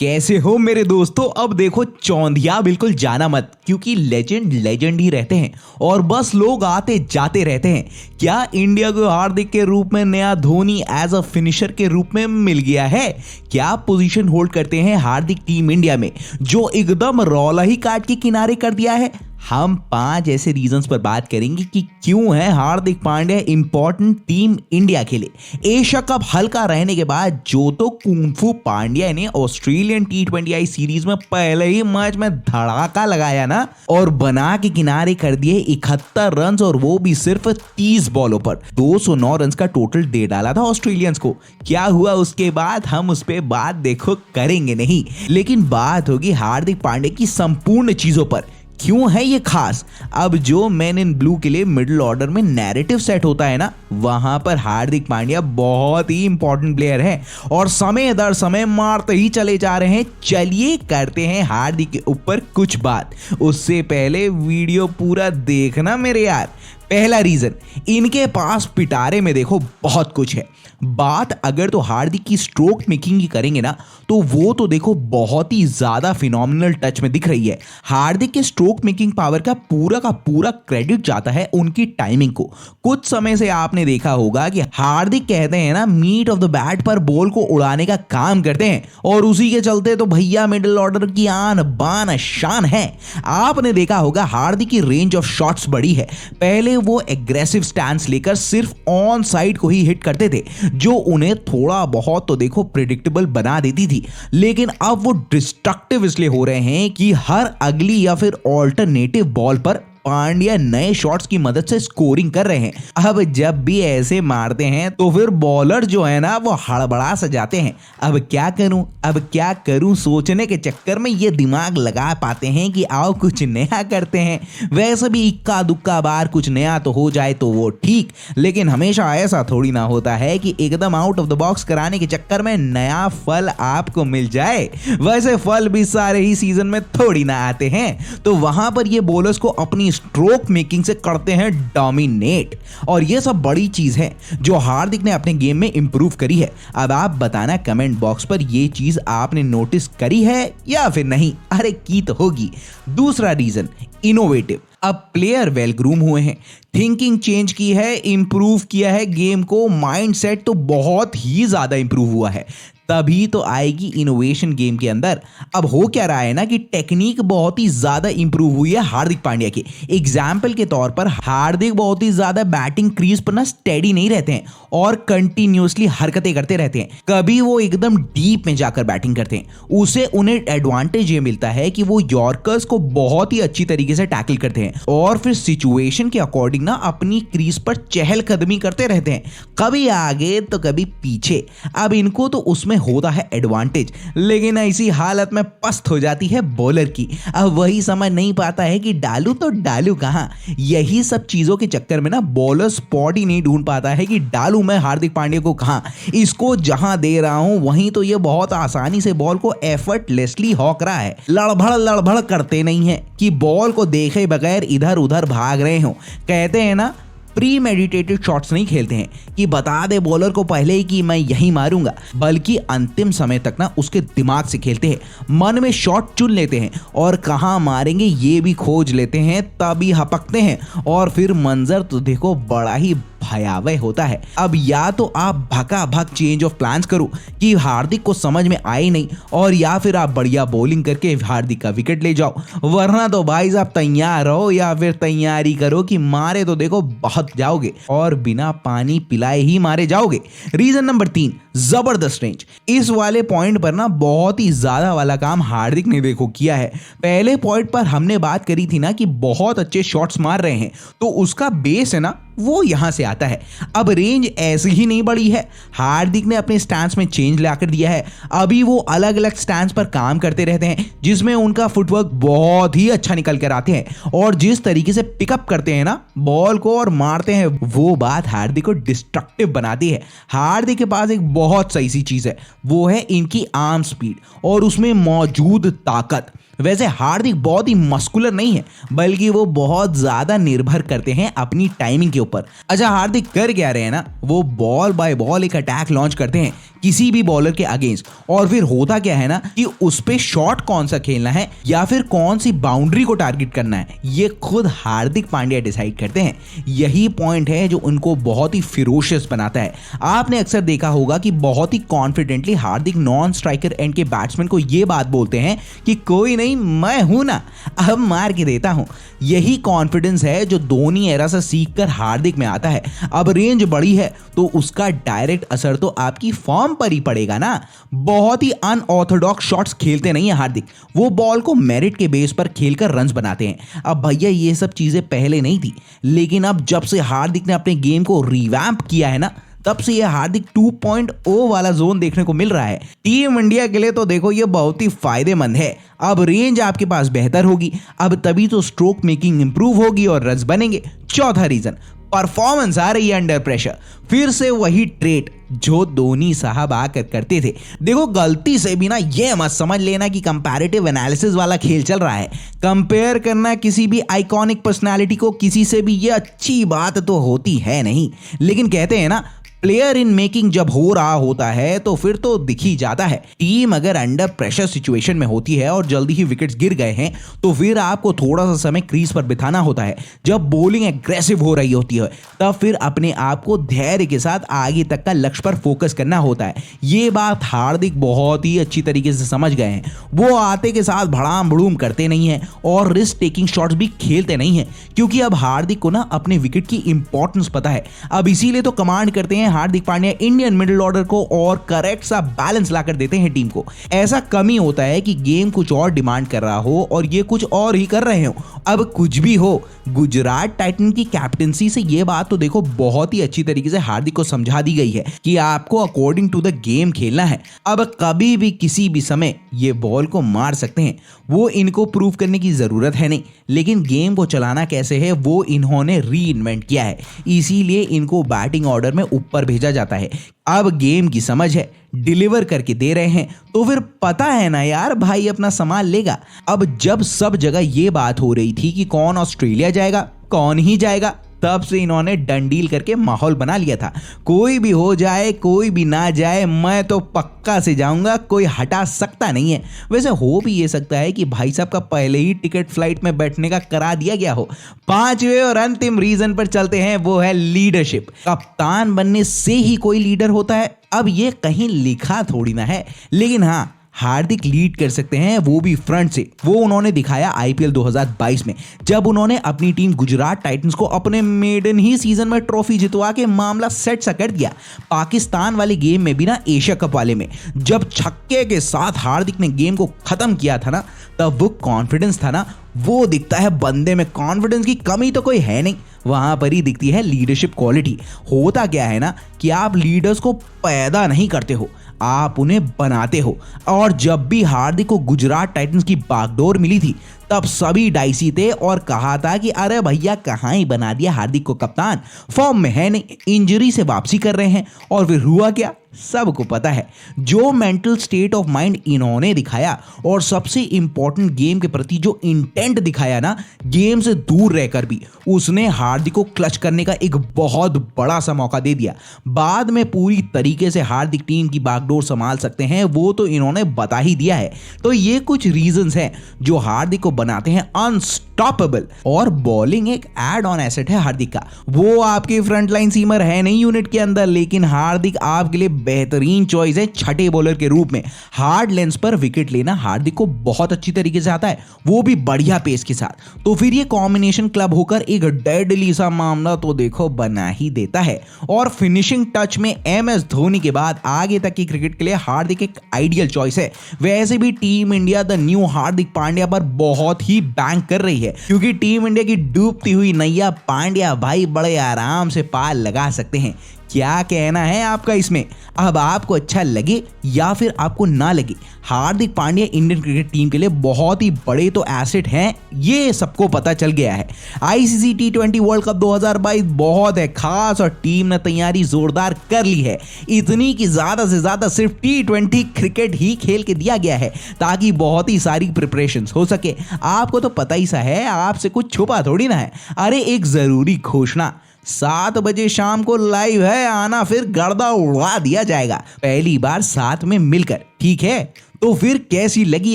कैसे हो मेरे दोस्तों। अब देखो चौंधिया बिल्कुल जाना मत, क्योंकि लेजेंड लेजेंड ही रहते हैं और बस लोग आते जाते रहते हैं। क्या इंडिया को हार्दिक के रूप में नया धोनी एज अ फिनिशर के रूप में मिल गया है? क्या पोजीशन होल्ड करते हैं हार्दिक टीम इंडिया में, जो एकदम रौला ही काट के किनारे कर दिया है? हम 5 ऐसे रीजंस पर बात करेंगे कि क्यों है Hardik Pandya important team India के लिए। एशिया कप हल्का रहने के बाद जो तो कुंफू पांड्या ने ऑस्ट्रेलियन T20I सीरीज में पहले ही मैच में धड़ाका लगाया ना, और बना के किनारे कर दिए 71 रन, और वो भी सिर्फ 30 बॉलों पर 209 रन का टोटल दे डाला था ऑस्ट्रेलियंस को। क्या हुआ उसके बाद हम उस पर बात देखो करेंगे नहीं, लेकिन बात होगी हार्दिक पांड्या की संपूर्ण चीजों पर। क्यों है ये खास? अब जो मैन इन ब्लू के लिए मिडिल ऑर्डर में नैरेटिव सेट होता है ना, वहां पर हार्दिक पांड्या बहुत ही इंपॉर्टेंट प्लेयर है और समय दर समय मारते ही चले जा रहे हैं। चलिए करते हैं हार्दिक के ऊपर कुछ बात। उससे पहले वीडियो पूरा देखना मेरे यार। पहला रीजन, इनके पास पिटारे में देखो बहुत कुछ है। बात अगर तो हार्दिक की स्ट्रोक मेकिंग की करेंगे ना, तो वो तो देखो बहुत ही ज्यादा फिनोमिनल टच में दिख रही है। हार्दिक के स्ट्रोक मेकिंग पावर का पूरा क्रेडिट जाता है उनकी टाइमिंग को। कुछ समय से आपने देखा होगा कि हार्दिक कहते हैं ना, मीट ऑफ द बैट पर बॉल को उड़ाने का काम करते हैं, और उसी के चलते तो भैया मिडिल ऑर्डर की आन बान शान है। आपने देखा होगा हार्दिक की रेंज ऑफ शॉट्स बड़ी है। पहले वो एग्रेसिव स्टैंस लेकर सिर्फ ऑन साइड को ही हिट करते थे, जो उन्हें थोड़ा बहुत तो देखो प्रिडिक्टेबल बना देती थी। लेकिन अब वो डिस्ट्रक्टिव इसलिए हो रहे हैं कि हर अगली या फिर ऑल्टरनेटिव बॉल पर पांड्या नए शॉट्स की मदद से स्कोरिंग कर रहे हैं। अब जब भी ऐसे मारते हैं तो फिर बॉलर जो है ना, वो हड़बड़ा सा जाते हैं। अब क्या करूं सोचने के चक्कर में ये दिमाग लगा पाते हैं कि आओ कुछ नया करते हैं। वैसे भी इक्का दुक्का बार कुछ नया तो हो जाए तो वो ठीक, लेकिन हमेशा ऐसा थोड़ी ना होता है कि एकदम आउट ऑफ द बॉक्स कराने के चक्कर में नया फल आपको मिल जाए। वैसे फल भी सारे ही सीजन में थोड़ी ना आते हैं, तो वहां पर ये बॉलर्स को अपनी स्ट्रोक मेकिंग से करते हैं डोमिनेट, और ये सब बड़ी चीज है जो हार्दिक ने अपने गेम में इंप्रूव करी है। अब आप बताना कमेंट बॉक्स पर ये चीज आपने नोटिस करी है या फिर नहीं। अरे की तो होगी। दूसरा रीजन, इनोवेटिव। अब प्लेयर वेल ग्रूम हुए हैं, थिंकिंग चेंज की है, इंप्रूव किया है गेम को, माइंडसेट तो बहुत ही ज्यादा इंप्रूव हुआ है। तभी तो आएगी इनोवेशन गेम के अंदर। अब हो क्या रहा है ना कि टेक्निक बहुत ही ज्यादा इंप्रूव हुई है हार्दिक पांड्या की। एग्जाम्पल के तौर पर हार्दिक बहुत ही ज्यादा बैटिंग क्रीज पर ना स्टेडी नहीं रहते हैं और कंटिन्यूअसली हरकतें करते रहते हैं। कभी वो एकदम डीप में जाकर बैटिंग करते हैं, उसे उन्हें एडवांटेज ये मिलता है कि वो यॉर्कर्स को बहुत ही अच्छी तरीके से टैकल करते हैं और फिर सिचुएशन के अकॉर्डिंग ना अपनी क्रीज पर चहलकदमी करते रहते हैं, कभी आगे तो कभी पीछे। अब इनको तो उसमें होता है एडवांटेज, लेकिन ऐसी हालत में पस्त हो जाती है बॉलर की। अब वही समझ नहीं पाता है कि डालू तो डालू कहां। यही सब चीजों के चक्कर में ना बॉलर स्पॉट ही नहीं ढूंढ पाता है कि डालू मैं हार्दिक पांड्या को कहां। इसको जहां दे रहा हूं वहीं तो ये बहुत आसानी से बॉल को एफर्टलेसली हॉक रहा है। लड़भड़ करते नहीं है कि बॉल को देखे बगैर इधर उधर भाग रहे हो। कहते हैं ना, प्री मेडिटेटेड शॉट्स नहीं खेलते हैं कि बता दे बॉलर को पहले ही कि मैं यही मारूंगा, बल्कि अंतिम समय तक ना उसके दिमाग से खेलते हैं। मन में शॉट चुन लेते हैं और कहां मारेंगे ये भी खोज लेते हैं, तभी हपकते हैं, और फिर मंजर तो देखो बड़ा ही भयावह होता है। अब या तो आप भका चेंज ऑफ प्लान्स करो कि हार्दिक को समझ में आए नहीं, और या फिर आप बढ़िया बॉलिंग करके हार्दिक का विकेट ले जाओ, वरना तो भाई साहब तैयार रहो या फिर तैयारी करो कि मारे तो देखो बहुत जाओगे और बिना पानी पिलाए ही मारे जाओगे। रीजन नंबर 3, जबरदस्त रेंज। इस वाले पॉइंट पर ना बहुत ही ज्यादा वाला काम हार्दिक ने देखो किया है। पहले पॉइंट पर हमने बात करी थी ना कि बहुत अच्छे शॉट्स मार रहे हैं, तो उसका बेस है ना वो यहां से आता है। अब रेंज ऐसी ही नहीं बढ़ी है, हार्दिक ने अपने स्टैंस में चेंज लाकर दिया है। अभी वो अलग अलग स्टैंस पर काम करते रहते हैं, जिसमें उनका फुटवर्क बहुत ही अच्छा निकल कर आते हैं, और जिस तरीके से पिकअप करते हैं ना बॉल को और मारते हैं, वो बात हार्दिक को डिस्ट्रक्टिव बनाती है। हार्दिक के पास एक बहुत सही सी चीज है, वो है इनकी आर्म स्पीड और उसमें मौजूद ताकत। वैसे हार्दिक बहुत ही मस्कुलर नहीं है, बल्कि वो बहुत ज्यादा निर्भर करते हैं अपनी टाइमिंग के ऊपर। अच्छा, हार्दिक कर क्या रहे हैं ना, वो बॉल बाय बॉल एक अटैक लॉन्च करते हैं किसी भी बॉलर के अगेंस्ट, और फिर होता क्या है ना कि उस पे शॉट कौन सा खेलना है या फिर कौन सी बाउंड्री को टारगेट करना है, ये खुद हार्दिक पांड्या डिसाइड करते हैं। यही पॉइंट है जो उनको बहुत ही फिरोशियस बनाता है। आपने अक्सर देखा होगा कि बहुत ही confidently Hardik non striker end के बैट्समैन को ये बात बोलते हैं कि कोई नहीं, मैं हूं ना, अब मार के देता हूं। यही कॉन्फिडेंस है जो धोनी एरा से सीखकर हार्दिक में आता है। अब रेंज बड़ी है तो उसका डायरेक्ट असर तो आपकी फॉर्म पर ही पड़ेगा ना। बहुत ही अनऑर्थोडॉक्स शॉट्स खेलते नहीं है हार्दिक, वो बॉल को मेरिट के बेस पर खेलकर रन्स बनाते हैं। अब भैया ये सब चीजें पहले नहीं थी, लेकिन अब जब से हार्दिक ने अपने गेम को रिवैम्प किया है ना, तब से ये हार्दिक 2.0 वाला जोन देखने को मिल रहा है। टीम इंडिया के लिए तो देखो ये बहुत ही फायदेमंद है। अब रेंज आपके पास बेहतर होगी, अब तभी तो स्ट्रोक मेकिंग इंप्रूव होगी और रन्स बनेंगे। चौथा रीजन, परफॉर्मेंस आ रही है अंडर प्रेशर। फिर से वही ट्रेट जो धोनी साहब आकर करते थे। देखो गलती से भी ना ये मत समझ लेना कि कंपैरेटिव एनालिसिस वाला खेल चल रहा है। कंपेयर करना किसी भी आइकॉनिक पर्सनालिटी को किसी से भी ये अच्छी बात तो होती है नहीं, लेकिन कहते हैं ना प्लेयर इन मेकिंग जब हो रहा होता है तो फिर तो दिख ही जाता है। टीम अगर अंडर प्रेशर सिचुएशन में होती है और जल्दी ही विकेट्स गिर गए हैं तो फिर आपको थोड़ा सा समय क्रीज पर बिताना होता है। जब बॉलिंग एग्रेसिव हो रही होती है तब फिर अपने आप को धैर्य के साथ आगे तक का लक्ष्य पर फोकस करना होता है। ये बात हार्दिक बहुत ही अच्छी तरीके से समझ गए हैं। वो आते के साथ भड़ाम भड़ूम करते नहीं है और रिस्क टेकिंग शॉट्स भी खेलते नहीं है, क्योंकि अब हार्दिक को ना अपने विकेट की इंपॉर्टेंस पता है। अब इसीलिए तो कमांड करते हैं Hardik Pandya Indian middle order को और करेक्ट सा बैलेंस लाकर देते हैं टीम को। ऐसा कम ही होता है कि गेम कुछ और डिमांड कर रहा हो और ये कुछ और ही कर रहे हो। अब कुछ भी हो, गुजरात टाइटन की कैप्टेंसी से ये बात तो देखो बहुत ही अच्छी तरीके से हार्दिक को समझा दी गई है कि आपको अकॉर्डिंग टू द गेम खेलना है। अब कभी भी किसी भी समय ये बॉल को मार सकते हैं, वो इनको प्रूव करने की जरूरत है नहीं, लेकिन गेम को चलाना कैसे है वो इन्होंने री इन्वेंट किया है। इसीलिए इनको बैटिंग ऑर्डर में ऊपर भेजा जाता है। अब गेम की समझ है, डिलीवर करके दे रहे हैं तो फिर पता है ना यार भाई अपना सामान लेगा। अब जब सब जगह ये बात हो रही थी कि कौन ऑस्ट्रेलिया जाएगा कौन ही जाएगा, तब से इन्होंने डन डील करके माहौल बना लिया था। कोई भी हो जाए कोई भी ना जाए, मैं तो पक्का से जाऊंगा, कोई हटा सकता नहीं है। वैसे हो भी ये सकता है कि भाई साहब का पहले ही टिकट फ्लाइट में बैठने का करा दिया गया हो। पांचवें और अंतिम रीजन पर चलते हैं, वो है लीडरशिप। कप्तान बनने से ही कोई लीडर होता है? अब ये कहीं लिखा थोड़ी ना है, लेकिन हाँ हार्दिक लीड कर सकते हैं, वो भी फ्रंट से। वो उन्होंने दिखाया आईपीएल 2022 में, जब उन्होंने अपनी टीम गुजरात टाइटंस को अपने मेडन ही सीजन में ट्रॉफी जितवा के मामला सेट सा कर दिया। पाकिस्तान वाले गेम में भी ना, एशिया कप वाले में, जब छक्के के साथ हार्दिक ने गेम को खत्म किया था ना, तब वो कॉन्फिडेंस था ना, वो दिखता है बंदे में। कॉन्फिडेंस की कमी तो कोई है नहीं, वहां पर ही दिखती है लीडरशिप क्वालिटी। होता क्या है ना कि आप लीडर्स को पैदा नहीं करते हो, आप उन्हें बनाते हो। और जब भी हार्दिक को गुजरात टाइटंस की बागडोर मिली थी तब सभी डाइसी थे और कहा था कि अरे भैया कहाँ ही बना दिया हार्दिक को कप्तान, फॉर्म में है नहीं, इंजरी से वापसी कर रहे हैं। और फिर हुआ क्या, सबको पता है। जो मेंटल स्टेट ऑफ माइंड इन्होंने दिखाया और सबसे इंपॉर्टेंट गेम के प्रति जो इंटेंट दिखाया ना, गेम से दूर रहकर भी, उसने हार्दिक को क्लच करने का एक बहुत बड़ा सा मौका दे दिया। बाद में पूरी तरीके से हार्दिक टीम की बागडोर संभाल सकते हैं, वो तो इन्होंने बता ही दिया है। तो ये कुछ रीजंस हैं जो हार्दिक को बनाते हैं अनस्टॉपेबल। और बॉलिंग एक एड ऑन एसेट है हार्दिक का। वो आपके फ्रंटलाइन सीमर है नहीं यूनिट के अंदर, लेकिन हार्दिक आपके लिए बेहतरीन चॉइस है छठे बॉलर के रूप में। हार्ड लेंस पर विकेट लेना हार्दिक को बहुत अच्छी तरीके से आता है, वो भी बढ़िया पेस के साथ। तो फिर ये कॉम्बिनेशन क्लब होकर एक डेडली सा मामला तो देखो बना ही देता है। और फिनिशिंग टच में एमएस धोनी के बाद आगे तक की क्रिकेट के लिए हार्दिक एक आइडियल चॉइस है। वैसे भी team India the new Hardik Pandya पर बहुत ही बैंक कर रही है, क्योंकि टीम इंडिया की डूबती हुई नैया पांड्या भाई बड़े आराम से पार लगा सकते हैं। क्या कहना है आपका इसमें? अब आपको अच्छा लगे या फिर आपको ना लगे, Hardik Pandya Indian cricket team के लिए बहुत ही बड़े तो एसेट हैं, ये सबको पता चल गया है। आईसीसी टी20 वर्ल्ड कप 2022 बहुत है खास और टीम ने तैयारी जोरदार कर ली है। इतनी कि ज्यादा से ज्यादा सिर्फ टी20 क्रिकेट ही खेल के दिया गया है ताकि बहुत ही सारी प्रिपरेशंस हो सके। आपको तो पता ही सा है, आपसे कुछ छुपा थोड़ी ना है। अरे एक जरूरी घोषणा, 7 बजे शाम को लाइव है, आना फिर गर्दा उड़ा दिया जाएगा, पहली बार साथ में मिलकर, ठीक है? तो फिर कैसी लगी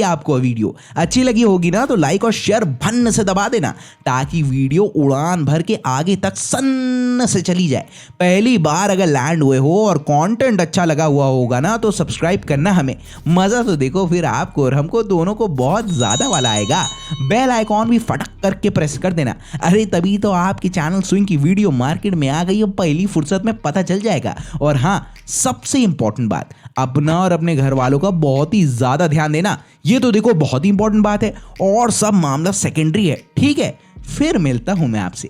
आपको वीडियो? अच्छी लगी होगी ना तो लाइक और शेयर भन्न से दबा देना ताकि वीडियो उड़ान भर के आगे तक सन्न से चली जाए। पहली बार अगर लैंड हुए हो और कंटेंट अच्छा लगा हुआ होगा ना तो सब्सक्राइब करना हमें। मजा तो देखो फिर आपको और हमको दोनों को बहुत ज्यादा वाला आएगा। बेल आइकॉन भी फटक करके प्रेस कर देना। अरे तभी तो आपके चैनल स्विंग की वीडियो मार्केट में आ गई और पहली फुर्सत में पता चल जाएगा। और हाँ, सबसे इंपॉर्टेंट बात, अपना और अपने घर वालों का बहुत ही ज्यादा ध्यान देना। ये तो देखो बहुत ही इंपॉर्टेंट बात है और सब मामला सेकेंडरी है, ठीक है? फिर मिलता हूं मैं आपसे।